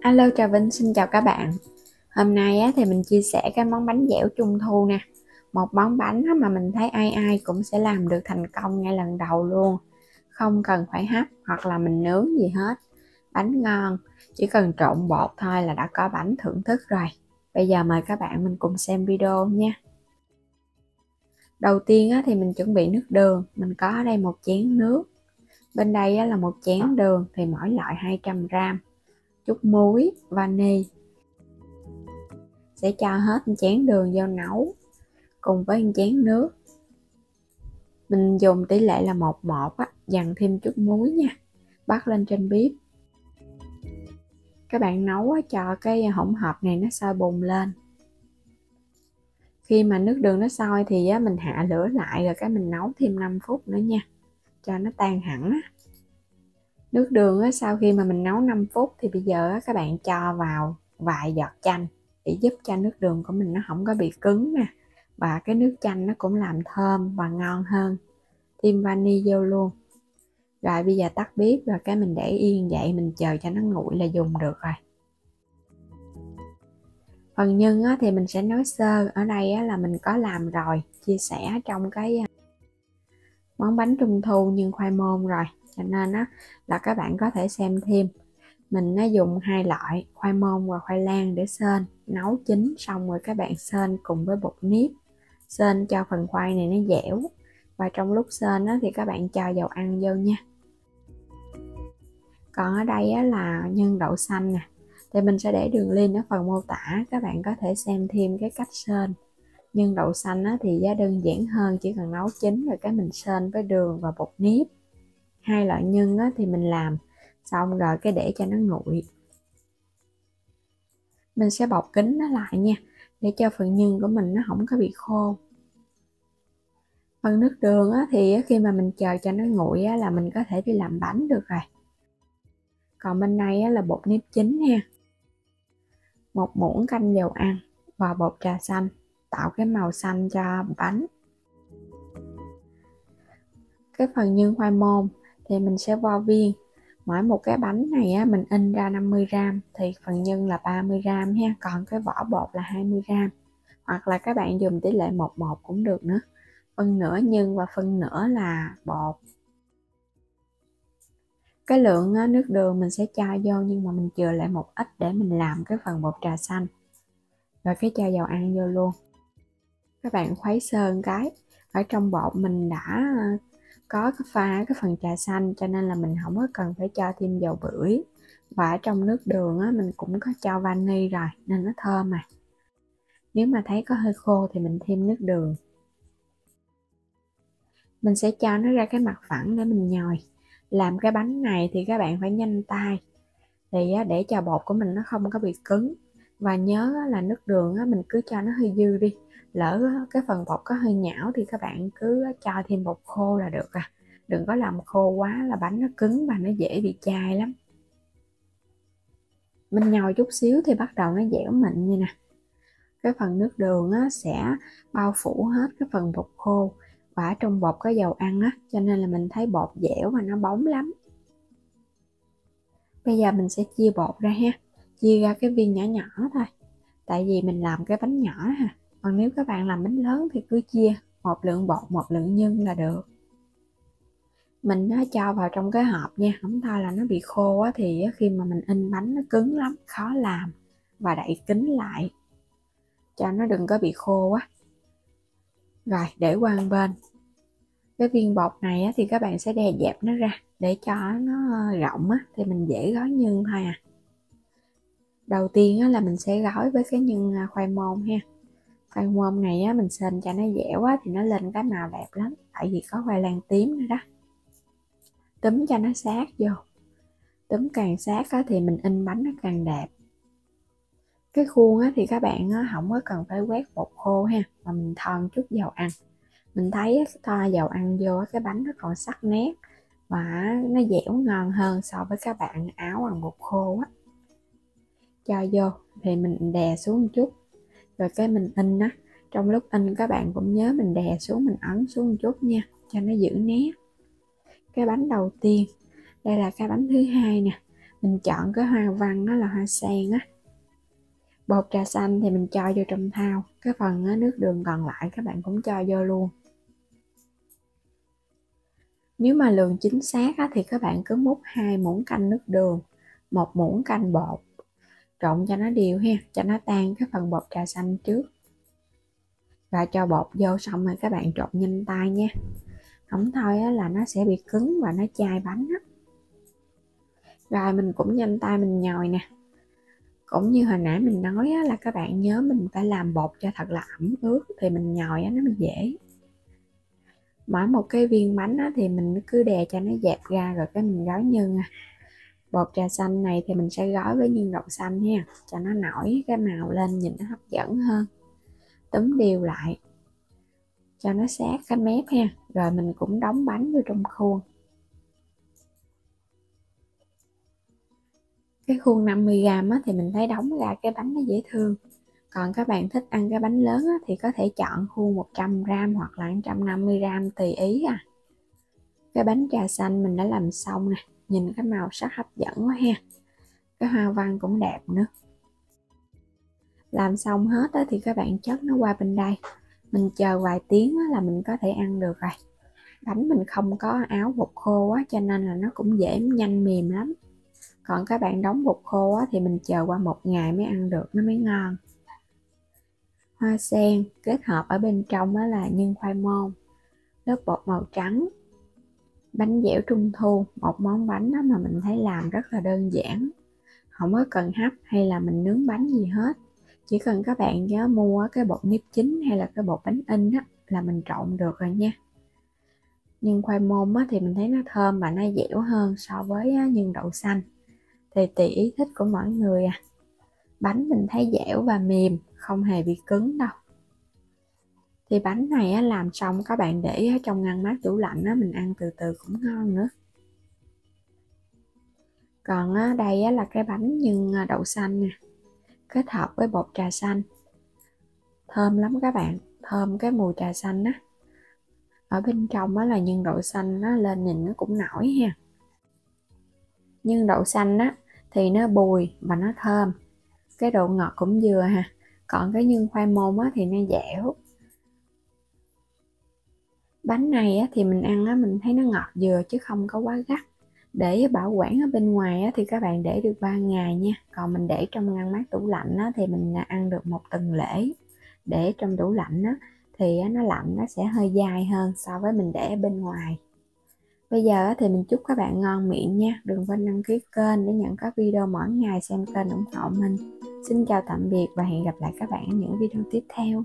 Alo, Trà Vinh xin chào các bạn. Hôm nay thì mình chia sẻ cái món bánh dẻo trung thu nè. Một món bánh mà mình thấy ai ai cũng sẽ làm được thành công ngay lần đầu luôn. Không cần phải hấp hoặc là mình nướng gì hết. Bánh ngon, chỉ cần trộn bột thôi là đã có bánh thưởng thức rồi. Bây giờ mời các bạn mình cùng xem video nha. Đầu tiên thì mình chuẩn bị nước đường. Mình có ở đây một chén nước. Bên đây là một chén đường thì mỗi loại 200g. Chút muối, vani. Sẽ cho hết một chén đường vô nấu cùng với một chén nước. Mình dùng tỷ lệ là 1:1 dằn thêm chút muối nha. Bắt lên trên bếp. Các bạn nấu cho cái hỗn hợp này nó sôi bùng lên. Khi mà nước đường nó sôi thì mình hạ lửa lại rồi mình nấu thêm 5 phút nữa nha, cho nó tan hẳn. Nước đường sau khi mà mình nấu 5 phút thì bây giờ các bạn cho vào vài giọt chanh để giúp cho nước đường của mình nó không có bị cứng nè, và cái nước chanh nó cũng làm thơm và ngon hơn. Thêm vani vô luôn. Rồi bây giờ tắt bếp rồi mình để yên vậy, mình chờ cho nó nguội là dùng được rồi. Phần nhân thì mình sẽ nói sơ. Ở đây là mình có làm rồi, chia sẻ trong cái món bánh trung thu nhân khoai môn rồi, cho nên là các bạn có thể xem thêm. Mình dùng hai loại khoai môn và khoai lang để sên. Nấu chín xong rồi các bạn sên cùng với bột nếp, sên cho phần khoai này nó dẻo. Và trong lúc sên thì các bạn cho dầu ăn vô nha. Còn ở đây là nhân đậu xanh nè, thì mình sẽ để đường link ở phần mô tả, các bạn có thể xem thêm cái cách sên. Nhân đậu xanh thì giá đơn giản hơn, chỉ cần nấu chín rồi mình sên với đường và bột nếp. Hai loại nhân thì mình làm xong rồi để cho nó nguội. Mình sẽ bọc kín nó lại nha, để cho phần nhân của mình nó không có bị khô. Phần nước đường thì khi mà mình chờ cho nó nguội là mình có thể đi làm bánh được rồi. Còn bên này là bột nếp chín nha. 1 muỗng canh dầu ăn và bột trà xanh tạo cái màu xanh cho bánh. Cái phần nhân khoai môn thì mình sẽ vo viên. Mỗi một cái bánh này mình in ra 50g thì phần nhân là 30g ha, còn cái vỏ bột là 20g. Hoặc là các bạn dùng tỷ lệ 1:1 cũng được nữa. Phân nửa nhân và phân nửa là bột. Cái lượng nước đường mình sẽ cho vô, nhưng mà mình chừa lại một ít để mình làm cái phần bột trà xanh. Rồi cho dầu ăn vô luôn. Các bạn khuấy sơ cái. Ở trong bột mình đã có pha cái phần trà xanh, cho nên là mình không có cần phải cho thêm dầu bưởi. Và ở trong nước đường mình cũng có cho vani rồi nên nó thơm mà. Nếu mà thấy có hơi khô thì mình thêm nước đường. Mình sẽ cho nó ra cái mặt phẳng để mình nhồi. Làm cái bánh này thì các bạn phải nhanh tay, thì để cho bột của mình nó không có bị cứng. Và nhớ là nước đường mình cứ cho nó hơi dư đi. Lỡ cái phần bột có hơi nhão thì các bạn cứ cho thêm bột khô là được à. Đừng có làm khô quá là bánh nó cứng và nó dễ bị chai lắm. Mình nhồi chút xíu thì bắt đầu nó dẻo mịn như nè. Cái phần nước đường sẽ bao phủ hết cái phần bột khô. Và trong bột có dầu ăn cho nên là mình thấy bột dẻo và nó bóng lắm. Bây giờ mình sẽ chia bột ra ha. Chia ra cái viên nhỏ nhỏ thôi. Tại vì mình làm cái bánh nhỏ ha. Còn nếu các bạn làm bánh lớn thì cứ chia một lượng bột, một lượng nhân là được. Mình cho vào trong cái hộp nha. Không thôi là nó bị khô thì khi mà mình in bánh nó cứng lắm, khó làm. Và đậy kín lại cho nó đừng có bị khô quá. Rồi để qua một bên. Cái viên bột này thì các bạn sẽ đè dẹp nó ra để cho nó rộng thì mình dễ gói nhân thôi à. Đầu tiên là mình sẽ gói với cái nhân khoai môn ha. Khoai môn này mình sên cho nó dẻo thì nó lên cái màu đẹp lắm, tại vì có khoai lang tím nữa đó. Túm cho nó sát vô. Túm càng sát thì mình in bánh nó càng đẹp. Cái khuôn thì các bạn không có cần phải quét bột khô ha, mà mình thoa chút dầu ăn. Mình thấy thoa dầu ăn vô cái bánh nó còn sắc nét và nó dẻo ngon hơn so với các bạn áo bằng bột khô Cho vô thì mình đè xuống một chút. Rồi mình in trong lúc in các bạn cũng nhớ mình đè xuống, mình ấn xuống một chút nha, cho nó giữ nét. Cái bánh đầu tiên, đây là cái bánh thứ hai nè. Mình chọn cái hoa văn đó là hoa sen á. Bột trà xanh thì mình cho vô trong thau, cái phần nước đường còn lại các bạn cũng cho vô luôn. Nếu mà lượng chính xác á, thì các bạn cứ múc 2 muỗng canh nước đường, 1 muỗng canh bột, trộn cho nó đều ha, cho nó tan cái phần bột trà xanh trước. Và cho bột vô xong rồi các bạn trộn nhanh tay nha, không thôi á, là nó sẽ bị cứng và nó chai bánh á. Rồi mình cũng nhanh tay mình nhồi nè. Cũng như hồi nãy mình nói á, là các bạn nhớ mình phải làm bột cho thật là ẩm ướt thì mình nhồi á, nó mới dễ. Mỗi một cái viên bánh á, thì mình cứ đè cho nó dẹp ra rồi cái mình gói nhân. Bột trà xanh này thì mình sẽ gói với nhân đậu xanh ha, cho nó nổi cái màu lên nhìn nó hấp dẫn hơn. Túm đều lại cho nó sát cái mép ha, rồi mình cũng đóng bánh vô trong khuôn. Cái khuôn 50g á, thì mình thấy đóng ra cái bánh nó dễ thương. Còn các bạn thích ăn cái bánh lớn á, thì có thể chọn khuôn 100g hoặc là 150g tùy ý à. Cái bánh trà xanh mình đã làm xong nè, nhìn cái màu sắc hấp dẫn quá ha, cái hoa văn cũng đẹp nữa. Làm xong hết á, thì các bạn chất nó qua bên đây, mình chờ vài tiếng á, là mình có thể ăn được rồi. Bánh mình không có áo bột khô á, cho nên là nó cũng dễ nhanh mềm lắm. Còn các bạn đóng bột khô á, thì mình chờ qua 1 ngày mới ăn được, nó mới ngon. Hoa sen kết hợp ở bên trong đó là nhân khoai môn, lớp bột màu trắng, bánh dẻo trung thu, một món bánh đó mà mình thấy làm rất là đơn giản, không có cần hấp hay là mình nướng bánh gì hết. Chỉ cần các bạn nhớ mua cái bột nếp chín hay là cái bột bánh in á, là mình trộn được rồi nha. Nhưng khoai môn á, thì mình thấy nó thơm và nó dẻo hơn so với nhân đậu xanh, thì tùy ý thích của mỗi người à. Bánh mình thấy dẻo và mềm, không hề bị cứng đâu. Thì bánh này á, làm xong các bạn để ở trong ngăn mát tủ lạnh á, mình ăn từ từ cũng ngon nữa. Còn á, đây á, là cái bánh nhân đậu xanh nè, kết hợp với bột trà xanh, thơm lắm các bạn, thơm cái mùi trà xanh á. Ở bên trong á, là nhân đậu xanh nó lên nhìn nó cũng nổi ha. Nhân đậu xanh á thì nó bùi và nó thơm, cái độ ngọt cũng vừa ha. Còn cái nhân khoai môn á thì nó dẻo. Bánh này á, thì mình ăn á, mình thấy nó ngọt vừa chứ không có quá gắt. Để bảo quản ở bên ngoài á, thì các bạn để được 3 ngày nha. Còn mình để trong ngăn mát tủ lạnh á, thì mình ăn được 1 tuần lễ. Để trong tủ lạnh á, thì nó lạnh nó sẽ hơi dài hơn so với mình để ở bên ngoài. Bây giờ á, thì mình chúc các bạn ngon miệng nha. Đừng quên đăng ký kênh để nhận các video mỗi ngày, xem kênh ủng hộ mình. Xin chào tạm biệt và hẹn gặp lại các bạn ở những video tiếp theo.